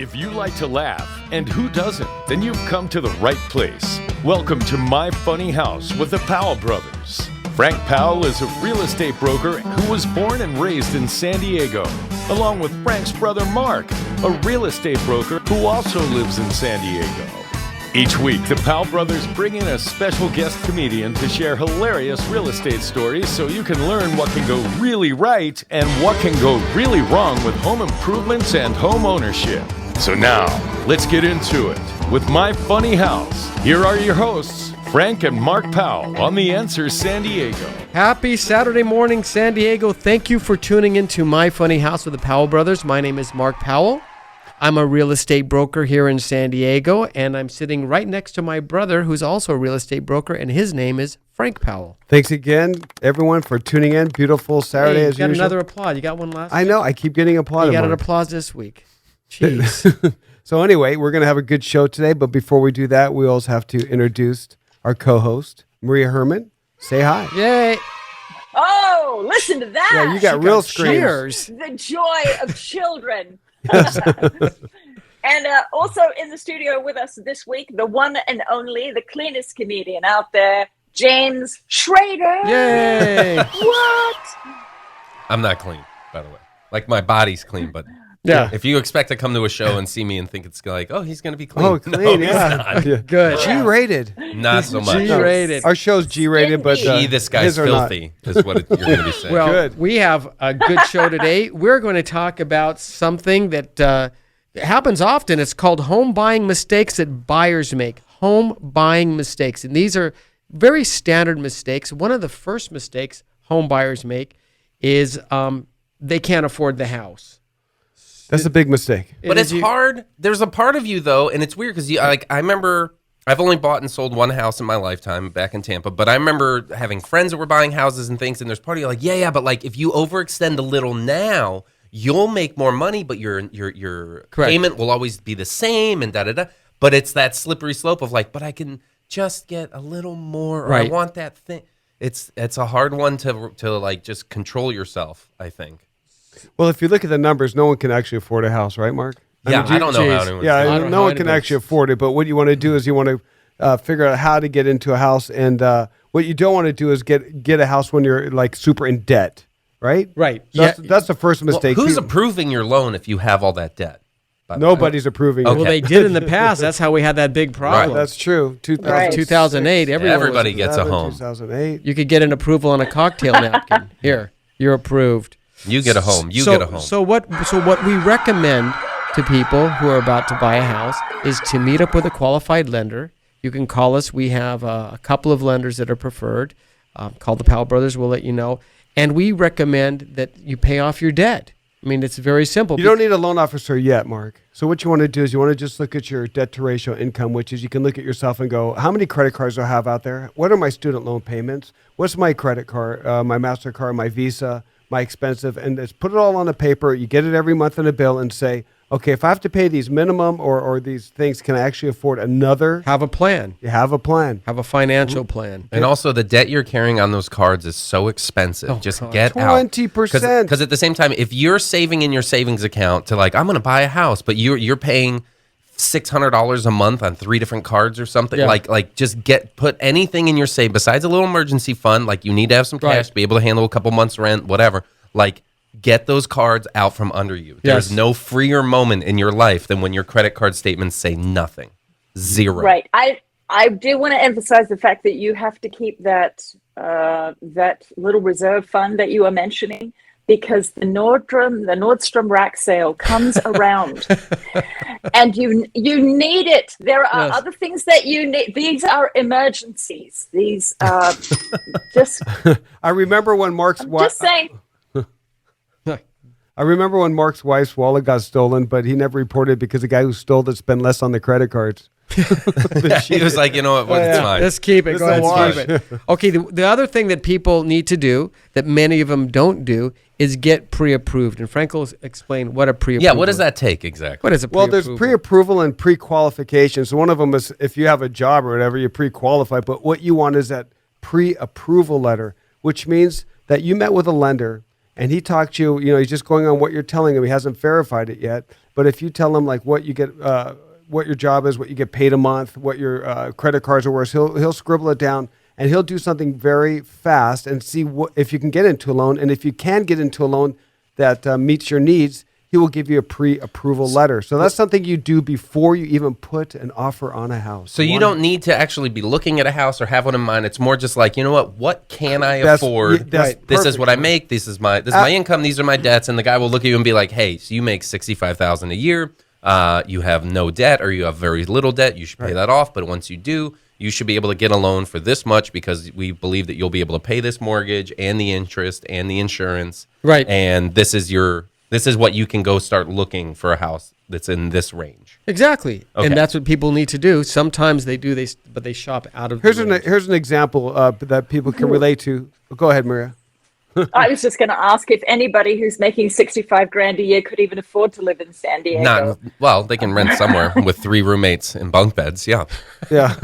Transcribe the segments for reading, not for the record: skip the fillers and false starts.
If you like to laugh, and who doesn't, then you've come to the right place. Welcome to My Funny House with the Powell brothers. Frank Powell is a real estate broker who was born and raised in San Diego, along with Frank's brother Mark, a real estate broker who also lives in San Diego. Each week, the Powell brothers bring in a special guest comedian to share hilarious real estate stories so you can learn what can go really right and what can go really wrong with home improvements and home ownership. So now, let's get into it. With My Funny House, here are your hosts, Frank and Mark Powell on The Answer San Diego. Happy Saturday morning, San Diego. Thank you for tuning into My Funny House with the Powell brothers. My name is Mark Powell. I'm a real estate broker here in San Diego, and I'm sitting right next to my brother, who's also a real estate broker, and his name is Frank Powell. Thanks again, everyone, for tuning in. Beautiful Saturday as usual. You got another applause. You got one last I know. I keep getting applauded. You got an applause this week. Jeez. So anyway, we're going to have a good show today, but before we do that, we also have to introduce our co-host, Maria Herman. Say hi. Yay. Oh, listen to that. Yeah, you got real screams. The joy of children. And also in the studio with us this week, the one and only, the cleanest comedian out there, James Schrader. Yay. What? I'm not clean, by the way. Like, my body's clean, but Yeah. if you expect to come to a show and see me and think it's like, oh, he's going to be clean. Oh, clean, No, yeah. he's not. Good. G-rated. Not so much. G-rated. Our show's G-rated, but This guy's his are not. filthy, is what you're going to be saying. Well, Good. we have a good show today. We're going to talk about something that happens often. It's called home buying mistakes that buyers make. Home buying mistakes. And these are very standard mistakes. One of the first mistakes home buyers make is they can't afford the house. That's a big mistake. But it's hard. There's a part of you, though, and it's weird because I remember I've only bought and sold one house in my lifetime back in Tampa, but I remember having friends that were buying houses and things, and there's part of you like, yeah, but like if you overextend a little now, you'll make more money, but your payment will always be the same and da-da-da. But it's that slippery slope of like, but I can just get a little more, or Right. I want that thing. It's a hard one to like just control yourself, I think. Well, if you look at the numbers, no one can actually afford a house, right, Mark? Yeah, I don't know how anyone. Yeah, I don't know no how one can anybody's- actually afford it. But what you want to do is you want to figure out how to get into a house, and what you don't want to do is get a house when you're like super in debt, right? Right. That's the first mistake. Who's People- approving your loan if you have all that debt? by the way? Nobody's approving Okay. it. Well, they did in the past. That's how we had that big problem. That's true. Right. 2008, Everybody gets a home. 2008. You could get an approval on a cocktail napkin. Here, you're approved. You get a home. You so, get a home. So what we recommend to people who are about to buy a house is to meet up with a qualified lender. You can call us. We have a couple of lenders that are preferred. Call the Powell brothers. We'll let you know. And we recommend that you pay off your debt. I mean, it's very simple. You don't need a loan officer yet, Mark. So what you want to do is you want to just look at your debt to ratio income, which is you can look at yourself and go, how many credit cards do I have out there? What are my student loan payments? What's my credit card, my MasterCard, my Visa, my expensive? And just put it all on a paper. You get it every month in a bill and say, okay, if I have to pay these minimum or these things, can I actually afford another? Have a plan. You have a plan. Have a financial plan. And also, the debt you're carrying on those cards is so expensive. Just get out. 20%. Because at the same time, if you're saving in your savings account to like, I'm going to buy a house, but you're paying $600 a month on 3 different cards or something, Yeah. like just put anything in your save besides a little emergency fund. Like you need to have some cash Right. to be able to handle a couple months rent, whatever. Like get those cards out from under you. There's Yes. no freer moment in your life than when your credit card statements say nothing. Zero. Right. I do want to emphasize the fact that you have to keep that little reserve fund that you were mentioning, because the Nordstrom rack sale comes around, and you need it. There are Yes. other things that you need. These are emergencies. These just I remember when Mark's just saying. I remember when Mark's wife's wallet got stolen, but he never reported because the guy who stole it spent less on the credit cards. He was like, you know what, it's fine. Let's keep it. This Go ahead, is a keep it. Okay, the other thing that people need to do that many of them don't do is get pre-approved. And Frank will explain what a pre-approval Yeah, what does that take exactly? What is a Well, pre-approval? there's pre-approval and pre-qualification. So one of them is if you have a job or whatever, you pre-qualify. But what you want is that pre-approval letter, which means that you met with a lender and he talked to you, he's just going on what you're telling him. He hasn't verified it yet. But if you tell him like what you get, what your job is, what you get paid a month, what your credit cards are worth, he'll scribble it down and he'll do something very fast and see if you can get into a loan. And if you can get into a loan that meets your needs, he will give you a pre-approval letter. So that's something you do before you even put an offer on a house. So you don't need to actually be looking at a house or have one in mind. It's more just like, you know what can I afford? This is what I make. This is my income. These are my debts. And the guy will look at you and be like, hey, so you make $65,000 a year. You have no debt or you have very little debt. You should pay that off. But once you do, you should be able to get a loan for this much because we believe that you'll be able to pay this mortgage and the interest and the insurance. Right. And this is what you can go start looking for a house that's in this range. Exactly. Okay. And that's what people need to do. Sometimes they do, but they shop out of Here's the range. an example that people can relate to. Go ahead, Maria. I was just going to ask if anybody who's making 65 grand a year could even afford to live in San Diego. Well, they can rent somewhere with 3 roommates and bunk beds. Yeah. Yeah.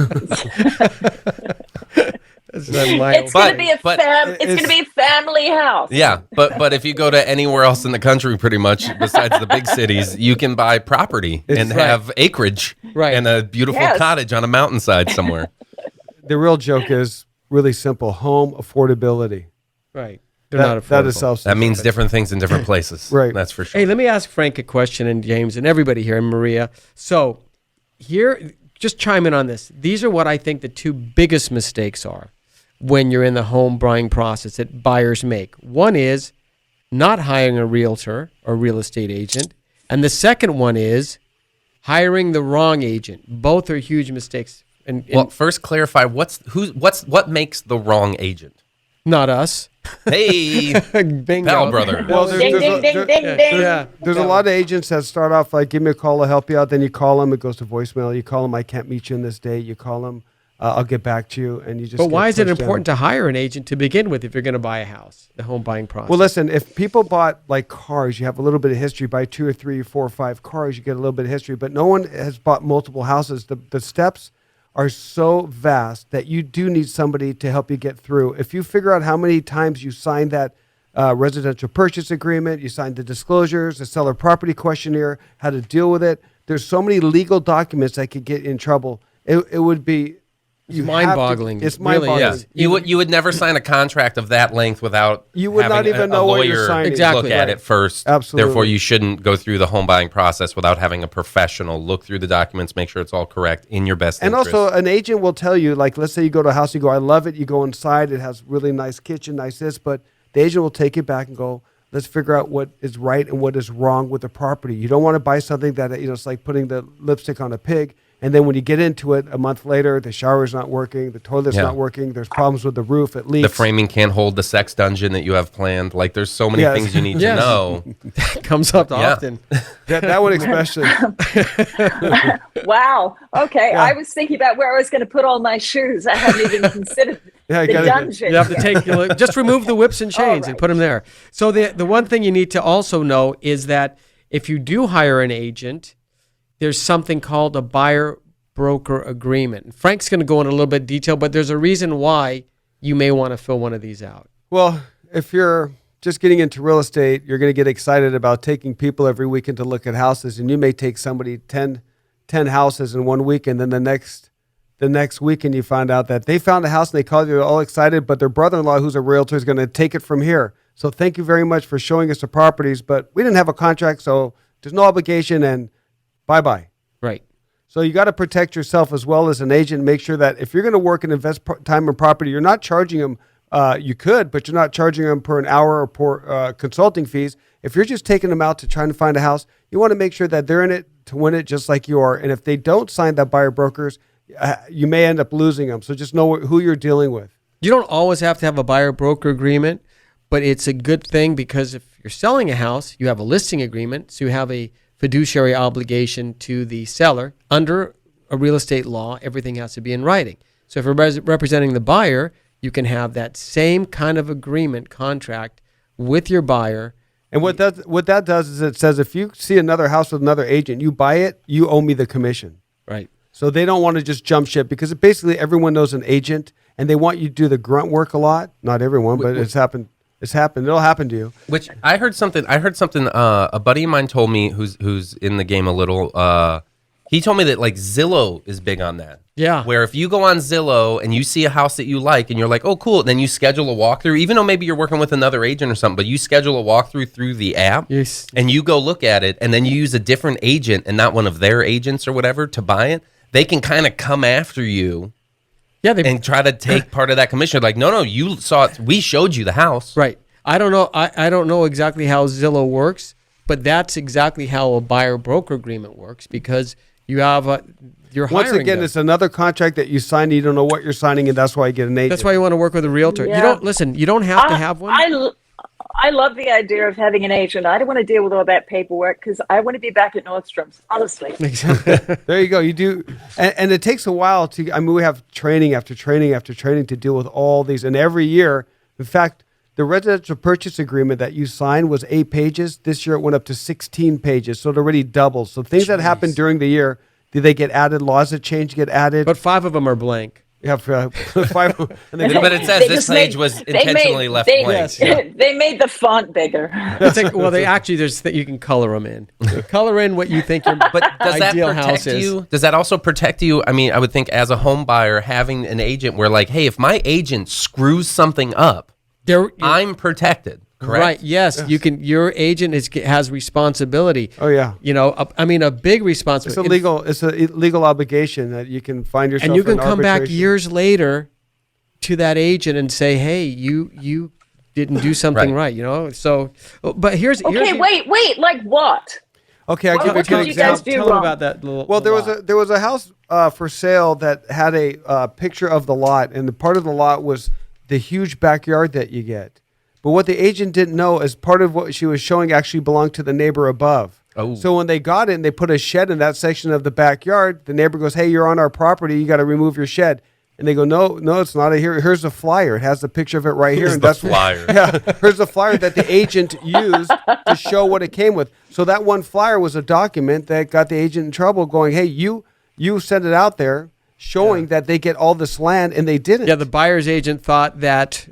It's going to be a family house. Yeah, but if you go to anywhere else in the country, pretty much besides the big cities, you can buy property and have acreage and a beautiful cottage on a mountainside somewhere. The real joke is really simple: home affordability. Right. They're not affordable. That is self-sufficient. That means different things in different places. Right. That's for sure. Hey, let me ask Frank a question, and James, and everybody here, and Maria. So here, just chime in on this. These are what I think the 2 biggest mistakes are when you're in the home buying process that buyers make. One is not hiring a realtor or real estate agent, and the second one is hiring the wrong agent. Both are huge mistakes. And well, first clarify what makes the wrong agent. Not us. Hey, Bingo. Powell brother. Well, Ding, ding, ding, ding, ding. Yeah. There's a lot of agents that start off like, give me a call, I'll help you out. Then you call them, it goes to voicemail. You call them, I can't meet you on this day. You call them, I'll get back to you. And you just. But why is it important to hire an agent to begin with if you're going to buy a house, the home buying process? Well, listen, if people bought like cars, you have a little bit of history. Buy 2 or 3 or 4 or 5 cars, you get a little bit of history. But no one has bought multiple houses. The steps are so vast that you do need somebody to help you get through. If you figure out how many times you signed that residential purchase agreement, you signed the disclosures, the seller property questionnaire, how to deal with it, there's so many legal documents that could get in trouble. It would be mind-boggling. It's Really mind-boggling. Yeah. You would never sign a contract of that length without You would not having even a know what lawyer you're signing. Exactly. look at it first. Absolutely. Therefore, you shouldn't go through the home buying process without having a professional look through the documents, make sure it's all correct in your best And interest. also, an agent will tell you, like, let's say you go to a house, you go, I love it. You go inside, it has really nice kitchen, nice this, but the agent will take it back and go, let's figure out what is right and what is wrong with the property. You don't want to buy something that, it's like putting the lipstick on a pig. And then when you get into it a month later, the shower's not working, the toilet's not working, there's problems with the roof, it leaks. the framing can't hold the sex dungeon that you have planned. Like, there's so many things you need to know. That comes up often. That one especially. Wow. Okay. I was thinking about where I was going to put all my shoes. I hadn't even considered the dungeon. You have to just remove the whips and chains and put them there. So the one thing you need to also know is that if you do hire an agent, there's something called a buyer-broker agreement. Frank's going to go into a little bit of detail, but there's a reason why you may want to fill one of these out. Well, if you're just getting into real estate, you're going to get excited about taking people every weekend to look at houses, and you may take somebody 10 houses in 1 week, and then the next weekend you find out that they found a house and they called you all excited, but their brother-in-law, who's a realtor, is going to take it from here. So thank you very much for showing us the properties, but we didn't have a contract, so there's no obligation, and bye-bye. Right. So you got to protect yourself as well as an agent. Make sure that if you're going to work and invest time in property, you're not charging them. You could, but you're not charging them per an hour or per consulting fees. If you're just taking them out to try and find a house, you want to make sure that they're in it to win it just like you are. And if they don't sign that buyer brokers, you may end up losing them. So just know who you're dealing with. You don't always have to have a buyer-broker agreement, but it's a good thing because if you're selling a house, you have a listing agreement, so you have a fiduciary obligation to the seller. Under a real estate law, everything has to be in writing. So if you're representing the buyer, you can have that same kind of agreement contract with your buyer. And what that does is it says if you see another house with another agent, you buy it, you owe me the commission. Right. So they don't want to just jump ship because basically everyone knows an agent and they want you to do the grunt work a lot. Not everyone, but it's happened. It's happened. It'll happen to you. Which I heard something. A buddy of mine told me, who's in the game a little. He told me that like Zillow is big on that. Yeah. Where if you go on Zillow and you see a house that you like and you're like, oh, cool, then you schedule a walkthrough, even though maybe you're working with another agent or something, but you schedule a walkthrough through the app and you go look at it and then you use a different agent and not one of their agents or whatever to buy it, they can kind of come after you and try to take part of that commission. Like, no, you saw it. We showed you the house. Right. I don't know. I don't know exactly how Zillow works, but that's exactly how a buyer-broker agreement works because you have you're hiring Once again, them. it's another contract that you sign. And you don't know what you're signing, and that's why you get an agent. That's why you want to work with a realtor. Yeah. You don't listen. You don't have to have one. I love the idea of having an agent. I don't want to deal with all that paperwork because I want to be back at Nordstrom's, honestly. There you go. You do, and it takes a while to. I mean, we have training after training after training to deal with all these, and every year, in fact, the residential purchase agreement that you signed was 8 pages. This year, it went up to 16 pages, so it already doubled. So things that happen during the year, do they get added? Laws that change get added. But 5 of them are blank. You have 5. And But it says this page was intentionally left blank. Yes, yeah. They made the font bigger. They actually you can color them in. Color in what you think your But does that ideal house protect is. you? Does that also protect you? I mean, I would think as a home buyer, having an agent where like, hey, if my agent screws something up, I'm protected. Correct? Right. Yes, you can. Your agent has responsibility. Oh yeah. You know, a big responsibility. It's a legal obligation that you can find yourself. And you can in come back arbitration. years later to that agent and say, "Hey, you didn't do something right." You know. So, but here's Wait. Like what? Okay, I'll give What you an did you guys example. do Tell them wrong? about that little. Well, there lot. was a house for sale that had a picture of the lot, and the part of the lot was the huge backyard that you get. But what the agent didn't know is part of what she was showing actually belonged to the neighbor above. Oh. So when they got it and they put a shed in that section of the backyard, the neighbor goes, "Hey, you're on our property. You got to remove your shed." And they go, "No, it's not. Here's a flyer. It has the picture of it right here." Here's And the that's flyer. Yeah, here's the flyer that the agent used to show what it came with. So that one flyer was a document that got the agent in trouble, going, "Hey, you sent it out there, showing that they get all this land, and they didn't." Yeah, the buyer's agent thought that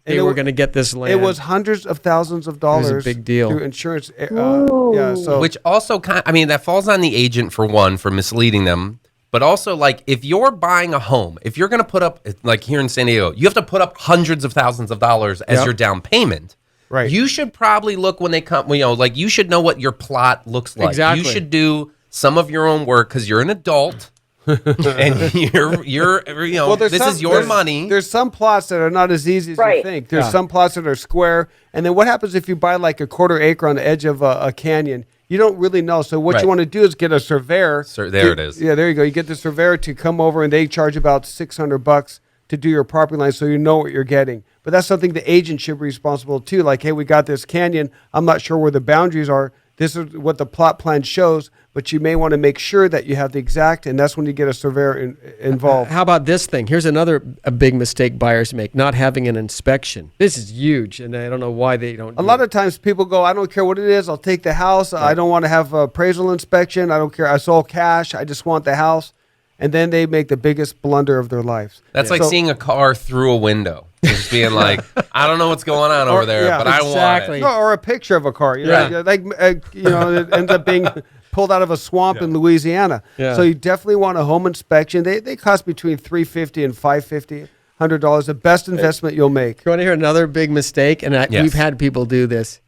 they were going to get this land. It was hundreds of thousands of dollars. big deal. Through insurance. So Which also that falls on the agent for one, for misleading them. But also, like, if you're buying a home, if you're going to put up, like here in San Diego, you have to put up hundreds of thousands of dollars as your down payment. Right. You should probably look when they come, like you should know what your plot looks like. Exactly. You should do some of your own work because you're an adult. And you're this is your money. There's some plots that are not as easy as you Right. think. There's some plots that are square. And then what happens if you buy like a quarter acre on the edge of a canyon? You don't really know. So what Right. you want to do is get a surveyor. There it is. Yeah, there you go. You get the surveyor to come over, and they charge about $600 to do your property line, so you know what you're getting. But that's something the agent should be responsible too. Like, hey, we got this canyon. I'm not sure where the boundaries are. This is what the plot plan shows, but you may want to make sure that you have the exact, and that's when you get a surveyor involved. How about this thing? Here's a big mistake buyers make: not having an inspection. This is huge, and I don't know why they don't. A lot of times people go, I don't care what it is. I'll take the house. I don't want to have appraisal inspection. I don't care. I sold cash. I just want the house. And then they make the biggest blunder of their lives. That's like seeing a car through a window. Just being like, I don't know what's going on over there, but I want exactly. it. No, or a picture of a car. You know, it ends up being pulled out of a swamp in Louisiana. Yeah. So you definitely want a home inspection. They cost between $350 and $550, $100. The best investment you'll make. You want to hear another big mistake? And Yes. we've had people do this.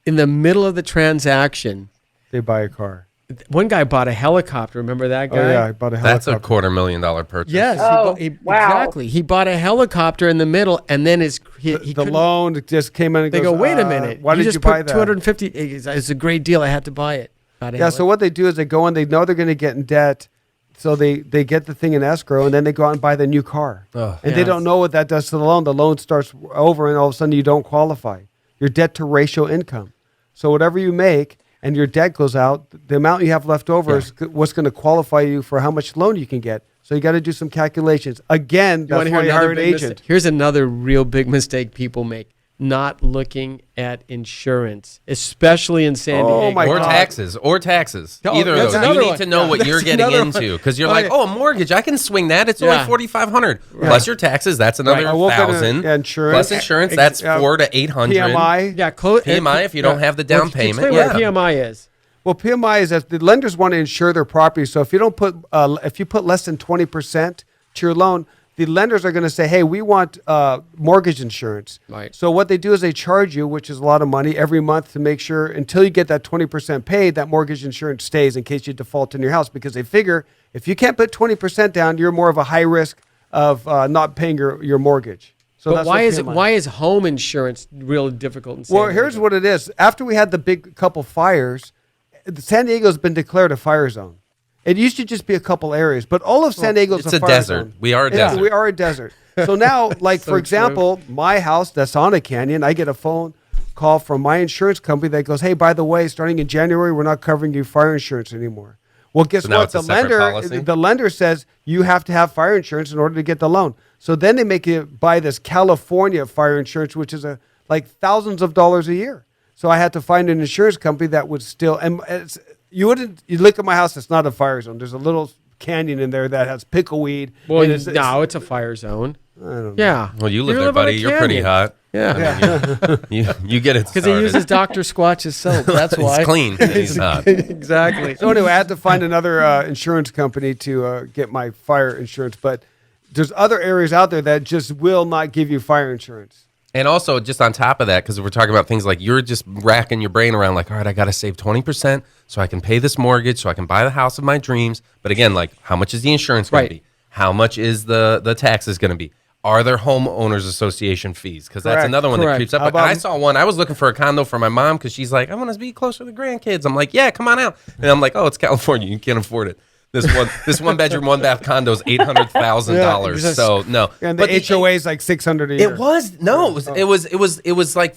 In the middle of the transaction, They buy a car. one guy bought a helicopter. Remember that guy? Oh yeah, I bought a helicopter. That's a $250,000 purchase. Yes. Oh, wow. Exactly. He bought a helicopter in the middle, and then he The couldn't- loan just came in and They goes, go, wait a minute. Why did just you buy put that? 250. It's a great deal. I had to buy it. Yeah, so what they do is they go in, they know they're going to get in debt, so they get the thing in escrow, and then they go out and buy the new car. Oh. And they don't know what that does to the loan. The loan starts over, and all of a sudden you don't qualify. Your debt to ratio income. So whatever you make and your debt goes out, the amount you have left over is what's going to qualify you for how much loan you can get. So you got to do some calculations. Again, that's why you hire an agent. Here's another real big mistake people make. not looking at insurance, especially in San Diego. Oh, my Or God. taxes. Oh, Either of that's those. another You need one. to know what That's you're getting another into because you're Oh, like, yeah. oh, a mortgage, I can swing that. It's Yeah. only $4,500 plus your taxes. That's another Right. We'll get $1,000 insurance. plus insurance. That's $400 to $800. PMI. Yeah, PMI if you don't have the down payment. Explain Yeah. what PMI is. Well, PMI is that the lenders want to insure their property. So if you don't put, if you put less than 20% to your loan, the lenders are going to say, hey, we want mortgage insurance. Right. So what they do is they charge you, which is a lot of money, every month to make sure until you get that 20% paid, that mortgage insurance stays in case you default in your house, because they figure if you can't put 20% down, you're more of a high risk of not paying your mortgage. So But that's why what is it? PMI Why is home insurance really difficult in San Well, Diego? here's what it is. After we had the big couple fires, San Diego's been declared a fire zone. It used to just be a couple areas, but all of San Diego's it's a a fire desert. zone. We are a Yeah, desert. we are a desert. So now, like So for example, my house that's on a canyon, I get a phone call from my insurance company that goes, "Hey, by the way, starting in January, we're not covering your fire insurance anymore." Well, guess So now what? it's a separate policy? The lender says you have to have fire insurance in order to get the loan. So then they make you buy this California fire insurance, which is like thousands of dollars a year. So I had to find an insurance company that would still you look at my house, it's not a fire zone. There's a little canyon in there that has pickleweed. Well, and no, it's a fire zone. I don't know. Yeah. Well, you live there, on a buddy. You're pretty canyon. hot. Yeah. You get it Because started. he uses Dr. Squatch's soap. That's why. It's clean. He's hot. Exactly. So anyway, I had to find another insurance company to get my fire insurance. But there's other areas out there that just will not give you fire insurance. And also, just on top of that, because we're talking about things like you're just racking your brain around, like, all right, I got to save 20% so I can pay this mortgage, so I can buy the house of my dreams. But again, like, how much is the insurance going Right. to be? How much is the taxes going to be? Are there homeowners association fees? Because that's Correct. another one Correct. that creeps up. How Like, about- I saw one. I was looking for a condo for my mom because she's like, I want to be closer to the grandkids. I'm like, yeah, come on out. And I'm like, oh, it's California. You can't afford it. This one bedroom, one bath condo is $800,000. Yeah. So no. And the But HOA is like $600 a year. it was no. It was like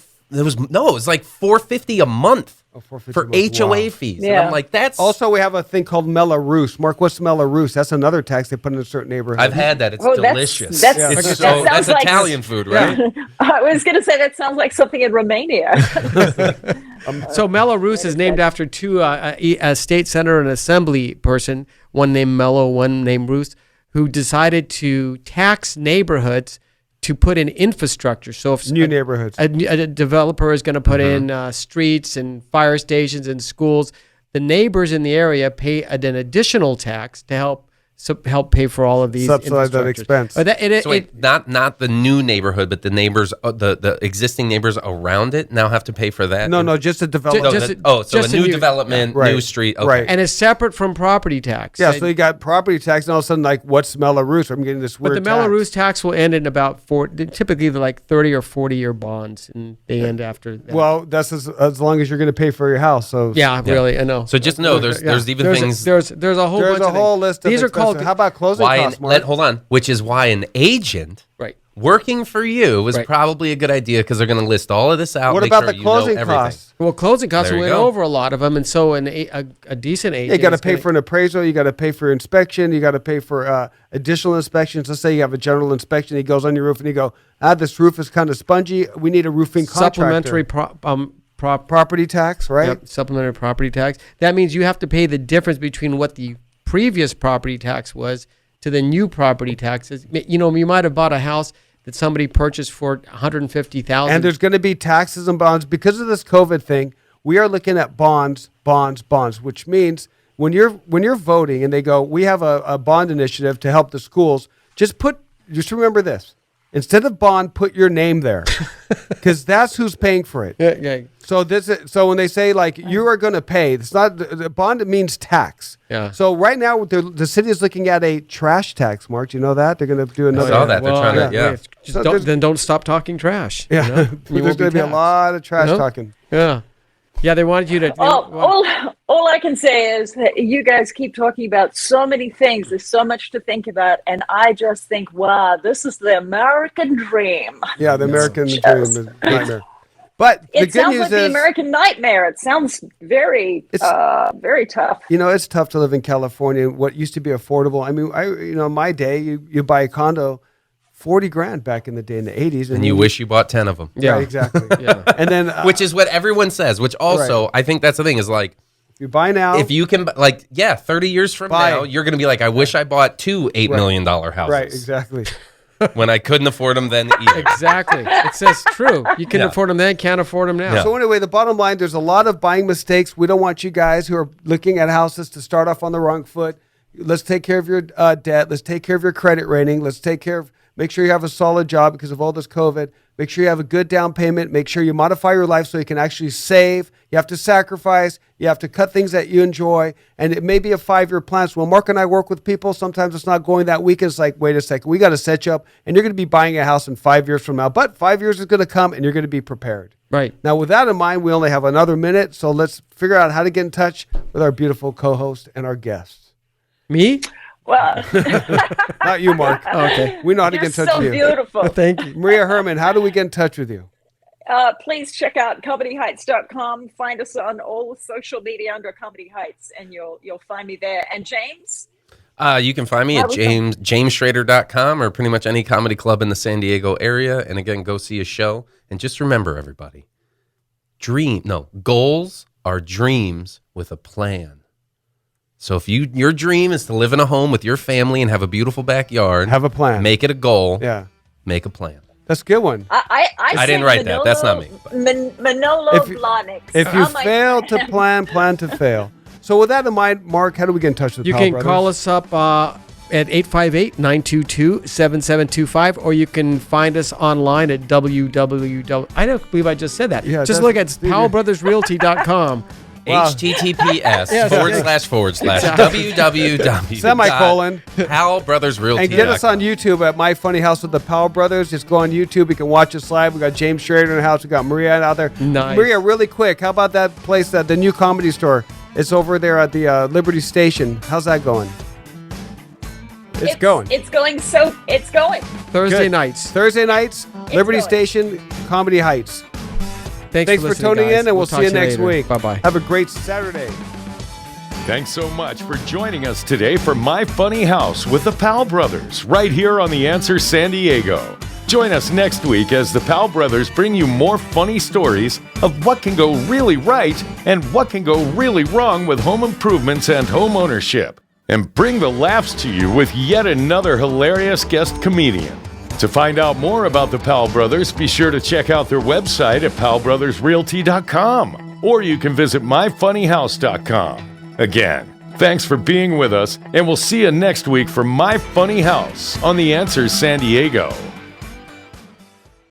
$450 a month $450 for a month. HOA Wow. fees. And Yeah. I'm like, that's Also, we have a thing called Mello-Roos. Mark, what's Mello-Roos? That's another tax they put in a certain neighborhood. I've had that. It's Oh, that's- delicious. that's- It's that so sounds that's like- Italian food, right? I was going to say that sounds like something in Romania. So Mello-Roos is named after two, a state senator and assembly person, one named Mello, one named Roos, who decided to tax neighborhoods to put in infrastructure. So if New neighborhoods. a developer is going to put in streets and fire stations and schools, the neighbors in the area pay an additional tax to help pay for all of these Subsidize that infrastructures. expense. But So wait, not the new neighborhood, but the neighbors, the existing neighbors around it now have to pay for that. No, just a development. No, Just- so just a a new new- development, Right. new street. Okay. Right. and it's separate from property tax. Yeah, so you got property tax, and all of a sudden, like, what's Mello-Roos? I'm getting this But weird the Mello-Roos tax will end in about typically they're like 30 or 40-year bonds, and they end after that. Well, that's as long as you're going to pay for your house. So yeah, really, I know. So just know there's even there's things. there's a whole there's bunch a of whole things. list of These are expenses. called How about closing costs, Mark? Hold on, which is why an agent right. working for you is Right. probably a good idea because they're going to list all of this out. What make about sure the you know closing everything. costs? Well, closing costs There you went go. over a lot of them, and so a decent agent. Yeah, you got to is pay gonna- for an appraisal. You got to pay for inspection. You got to pay for additional inspections. Let's say you have a general inspection. He goes on your roof and he go, this roof is kind of spongy. We need a roofing contractor. supplementary Property tax, right? Yep, supplementary property tax. That means you have to pay the difference between what the previous property tax was to the new property taxes. You know, you might have bought a house that somebody purchased for $150,000. And there's going to be taxes and bonds because of this COVID thing. We are looking at bonds, which means when you're voting and they go, we have a bond initiative to help the schools. Just remember this: instead of bond, put your name there, because that's who's paying for it. yeah. So when they say like you are going to pay, it's not the bond. It means tax. Yeah. So right now the city is looking at a trash tax. Mark, do you know that they're going to do another? saw that. They're trying to- yeah. Just So then don't stop talking trash. Yeah, you know? You there's won't going to be a taxed. lot of trash No? talking. Yeah. Yeah, they wanted you to. All I can say is that you guys keep talking about so many things. There's so much to think about, and I just think, wow, this is the American dream. Yeah, the American dream Just- is a nightmare. But the It good sounds news like the is, American nightmare. It sounds very, very tough. it's tough to live in California. What used to be affordable. I mean, in my day, you buy a condo 40 grand back in the day in the 80s. And you wish you bought 10 of them. Yeah. Right, exactly. Yeah. And then, Which is what everyone says, which also, Right. I think that's the thing is like, if you buy now, if you can, 30 years from Buy. now, you're going to be like, I wish I bought two $8 million houses. right, exactly. When I couldn't afford them then either. Exactly. It says true. You can Yeah. afford them then, can't afford them now. Yeah. So anyway, the bottom line, there's a lot of buying mistakes. We don't want you guys who are looking at houses to start off on the wrong foot. Let's take care of your debt. Let's take care of your credit rating. Let's make sure you have a solid job because of all this COVID. Make sure you have a good down payment. Make sure you modify your life so you can actually save. You have to sacrifice. You have to cut things that you enjoy. And it may be a 5-year plan. So when Mark and I work with people, sometimes it's not going that week. It's like, wait a second, we got to set you up. And you're going to be buying a house in 5 years from now. But 5 years is going to come and you're going to be prepared. Right. Now, with that in mind, we only have another minute. So let's figure out how to get in touch with our beautiful co-host and our guests. Me? Well, Not you, Mark. Okay. We know how to you're get in touch so with you. beautiful. Thank you. Maria Herman, how do we get in touch with you? Please check out comedyheights.com. Find us on all social media under Comedy Heights, and you'll find me there. And James? You can find me at jamesschrader.com or pretty much any comedy club in the San Diego area. And again, go see a show. And just remember, everybody, goals are dreams with a plan. So if your dream is to live in a home with your family and have a beautiful backyard, Have a plan. make it a goal, Yeah. make a plan. That's a good one. I didn't write that. That's not me. Manolo If you- Blahnik. If you Oh, my fail God. to plan to fail. So with that in mind, Mark, how do we get in touch with You Powell can Brothers? call us up at 858-922-7725, or you can find us online at www. I don't believe I just said that. Yeah, just look at that's- powellbrothersrealty.com. Wow. HTTPS Yes. //www. Semicolon. Powell Brothers Realty. And get us on YouTube at My Funny House with the Powell Brothers. Just go on YouTube. You can watch us live. We got James Schrader in the house. We got Maria out there. Nice. Maria, really quick, how about that place, the new comedy store? It's over there at the Liberty Station. How's that going? It's going. It's going. Thursday Good. nights. Thursday nights, Liberty going. Station, Comedy Heights. Thanks for listening, tuning guys. in, and we'll see talk you to next later. week. Bye-bye. Have a great Saturday. Thanks so much for joining us today for My Funny House with the Powell Brothers, right here on The Answer San Diego. Join us next week as the Powell Brothers bring you more funny stories of what can go really right and what can go really wrong with home improvements and home ownership, and bring the laughs to you with yet another hilarious guest comedian. To find out more about the Powell Brothers, be sure to check out their website at powellbrothersrealty.com, or you can visit myfunnyhouse.com. Again, thanks for being with us, and we'll see you next week for My Funny House on The Answer San Diego.